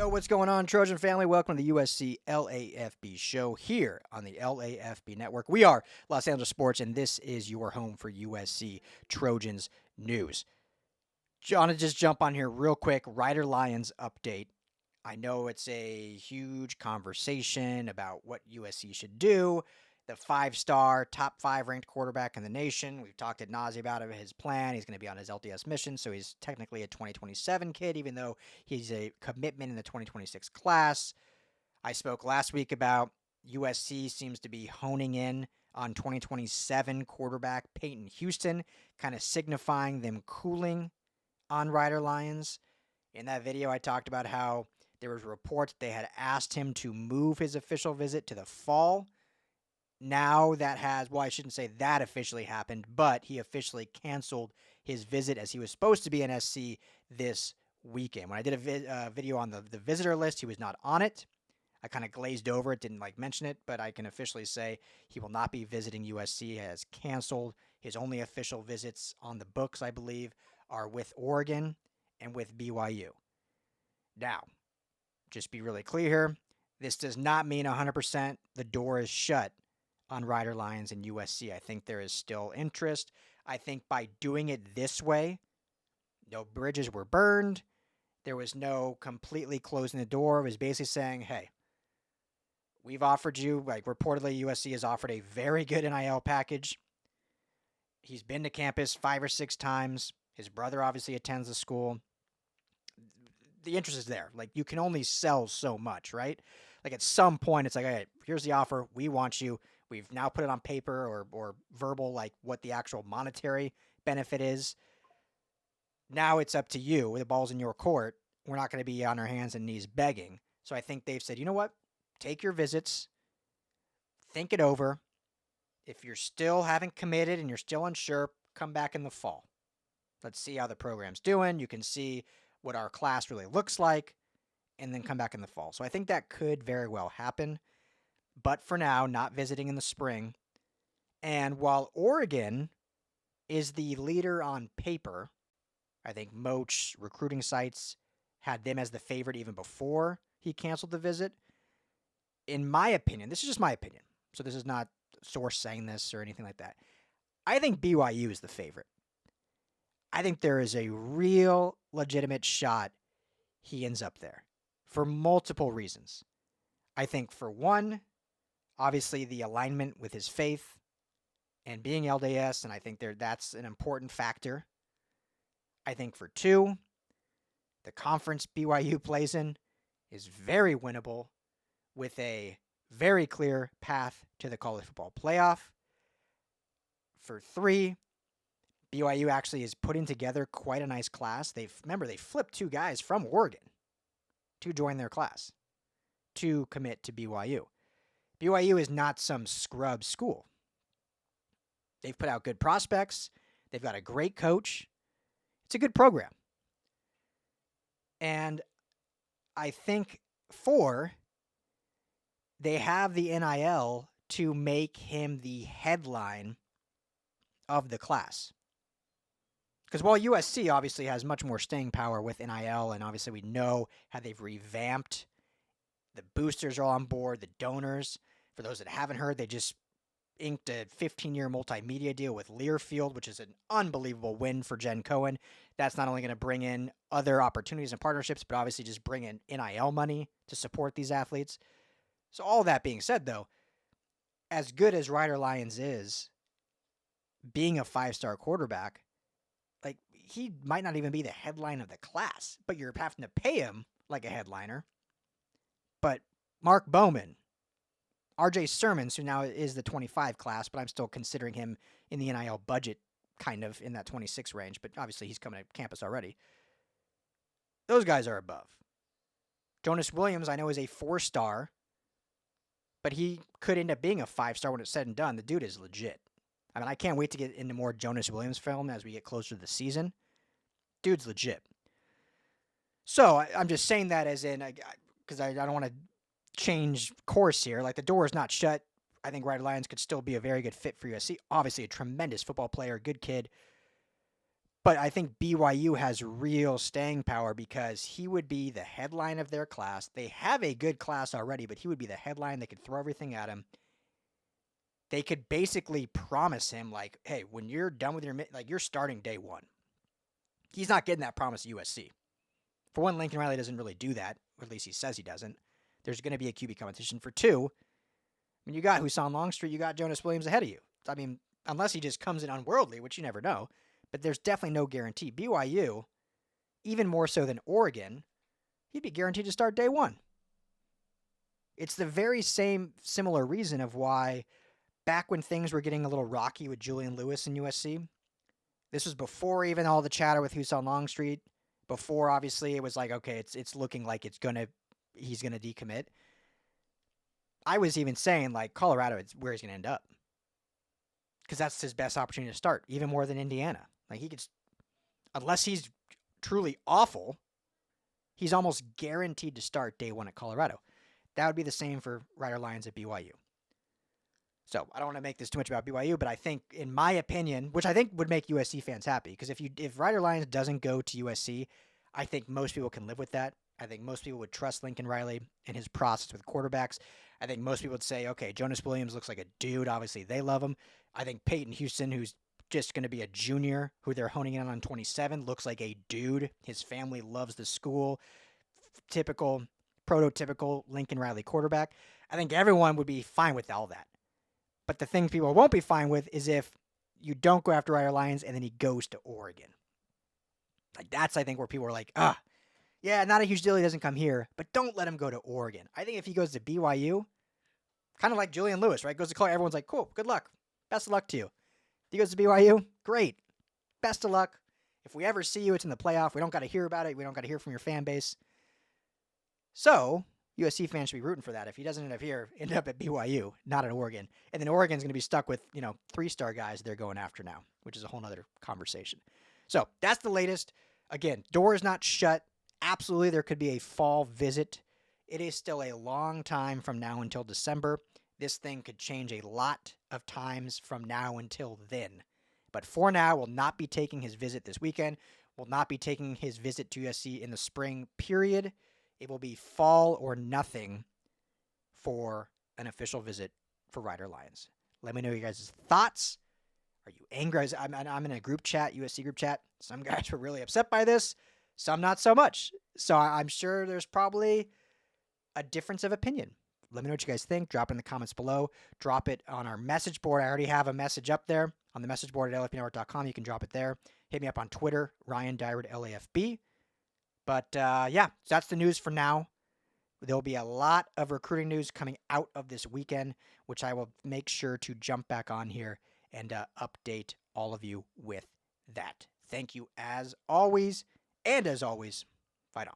Yo, what's going on, Trojan family? Welcome to the USC LAFB show here on the LAFB network. We are Los Angeles Sports, and this is your home for USC Trojans news. John, to just jump on here real quick. Ryder Lyons update. I know it's a huge conversation about what USC should do. The 5-star, top 5 ranked quarterback in the nation. We've talked ad nauseam about his plan. He's going to be on his LDS mission, so he's technically a 2027 kid, even though he's a commitment in the 2026 class. I spoke last week about USC seems to be honing in on 2027 quarterback Peyton Houston, kind of signifying them cooling on Ryder Lyons. In that video, I talked about how there was reports they had asked him to move his official visit to the fall. Now that has, well, I shouldn't say that officially happened, but he officially canceled his visit as he was supposed to be in SC this weekend. When I did a video on the visitor list, he was not on it. I kind of glazed over it, didn't mention it, but I can officially say he will not be visiting USC. He has canceled. His only official visits on the books, I believe, are with Oregon and with BYU. Now, just be really clear here. This does not mean 100% the door is shut on Ryder Lyons and USC. I think there is still interest. I think by doing it this way, no bridges were burned. There was no completely closing the door. It was basically saying, hey, we've offered you, like reportedly USC has offered a very good NIL package. He's been to campus 5 or 6 times. His brother obviously attends the school. The interest is there. Like, you can only sell so much, right? Like, at some point, it's like, all right, here's the offer. We want you. We've now put it on paper or verbal, like what the actual monetary benefit is. Now it's up to you. The ball's in your court. We're not going to be on our hands and knees begging. So I think they've said, you know what? Take your visits. Think it over. If you're still haven't committed and you're still unsure, come back in the fall. Let's see how the program's doing. You can see what our class really looks like, and then come back in the fall. So I think that could very well happen. But for now, not visiting in the spring. And while Oregon is the leader on paper, I think most recruiting sites had them as the favorite even before he canceled the visit. In my opinion, this is just my opinion, so this is not a source saying this or anything like that. I think BYU is the favorite. I think there is a real legitimate shot he ends up there for multiple reasons. I think for one, obviously the alignment with his faith and being LDS, and I think that's an important factor. I think for two, the conference BYU plays in is very winnable with a very clear path to the college football playoff. For three, BYU actually is putting together quite a nice class. They flipped 2 guys from Oregon to join their class to commit to BYU. BYU is not some scrub school. They've put out good prospects. They've got a great coach. It's a good program. And I think 4, they have the NIL to make him the headline of the class. Because while USC obviously has much more staying power with NIL, and obviously we know how they've revamped, the boosters are all on board, the donors. For those that haven't heard, they just inked a 15-year multimedia deal with Learfield, which is an unbelievable win for Jen Cohen. That's not only going to bring in other opportunities and partnerships, but obviously just bring in NIL money to support these athletes. So all that being said, though, as good as Ryder Lyons is, being a 5-star quarterback, like, he might not even be the headline of the class, but you're having to pay him like a headliner. But Mark Bowman, RJ Sermons, who now is the 25 class, but I'm still considering him in the NIL budget, kind of in that 26 range, but obviously he's coming to campus already. Those guys are above. Jonas Williams, I know, is a 4-star, but he could end up being a 5-star when it's said and done. The dude is legit. I mean, I can't wait to get into more Jonas Williams film as we get closer to the season. Dude's legit. So I'm just saying that as in, because I don't want to change course here. Like, the door is not shut. I think Ryder Lyons could still be a very good fit for USC. Obviously, a tremendous football player, good kid. But I think BYU has real staying power because he would be the headline of their class. They have a good class already, but he would be the headline. They could throw everything at him. They could basically promise him, like, hey, when you're done with you're starting day one. He's not getting that promise at USC. For one, Lincoln Riley doesn't really do that, or at least he says he doesn't. There's going to be a QB competition. For two, when you got Husan Longstreet, you got Jonas Williams ahead of you. I mean, unless he just comes in unworldly, which you never know. But there's definitely no guarantee. BYU, even more so than Oregon, he'd be guaranteed to start day one. It's the very similar reason of why back when things were getting a little rocky with Julian Lewis in USC, this was before even all the chatter with Husan Longstreet, before obviously it was like, okay, it's looking like he's gonna decommit. I was even saying like Colorado is where he's gonna end up. Because that's his best opportunity to start, even more than Indiana. Like he could, unless he's truly awful, he's almost guaranteed to start day one at Colorado. That would be the same for Ryder Lyons at BYU. So I don't want to make this too much about BYU, but I think, in my opinion, which I think would make USC fans happy, because if Ryder Lyons doesn't go to USC, I think most people can live with that. I think most people would trust Lincoln Riley and his process with quarterbacks. I think most people would say, okay, Jonas Williams looks like a dude. Obviously, they love him. I think Peyton Houston, who's just going to be a junior, who they're honing in on 27, looks like a dude. His family loves the school. Typical, prototypical Lincoln Riley quarterback. I think everyone would be fine with all that. But the thing people won't be fine with is if you don't go after Ryder Lyons and then he goes to Oregon. Like that's, I think, where people are like, yeah, not a huge deal he doesn't come here, but don't let him go to Oregon. I think if he goes to BYU, kind of like Julian Lewis, right? Goes to Colorado, everyone's like, cool, good luck. Best of luck to you. If he goes to BYU, great. Best of luck. If we ever see you, it's in the playoff. We don't got to hear about it. We don't got to hear from your fan base. So USC fans should be rooting for that. If he doesn't end up here, end up at BYU, not at Oregon. And then Oregon's going to be stuck with, 3-star guys they're going after now, which is a whole other conversation. So that's the latest. Again, door is not shut. Absolutely, there could be a fall visit. It is still a long time from now until December. This thing could change a lot of times from now until then. But for now, we'll not be taking his visit this weekend. We'll not be taking his visit to USC in the spring, period. It will be fall or nothing for an official visit for Ryder Lyons. Let me know your guys' thoughts. Are you angry? I'm in a group chat, USC group chat. Some guys were really upset by this. Some not so much. So I'm sure there's probably a difference of opinion. Let me know what you guys think. Drop it in the comments below. Drop it on our message board. I already have a message up there on the message board at LAFBnetwork.com. You can drop it there. Hit me up on Twitter, Ryan Dyrud, LAFB. But yeah, so that's the news for now. There'll be a lot of recruiting news coming out of this weekend, which I will make sure to jump back on here and update all of you with that. Thank you as always. And as always, fight on.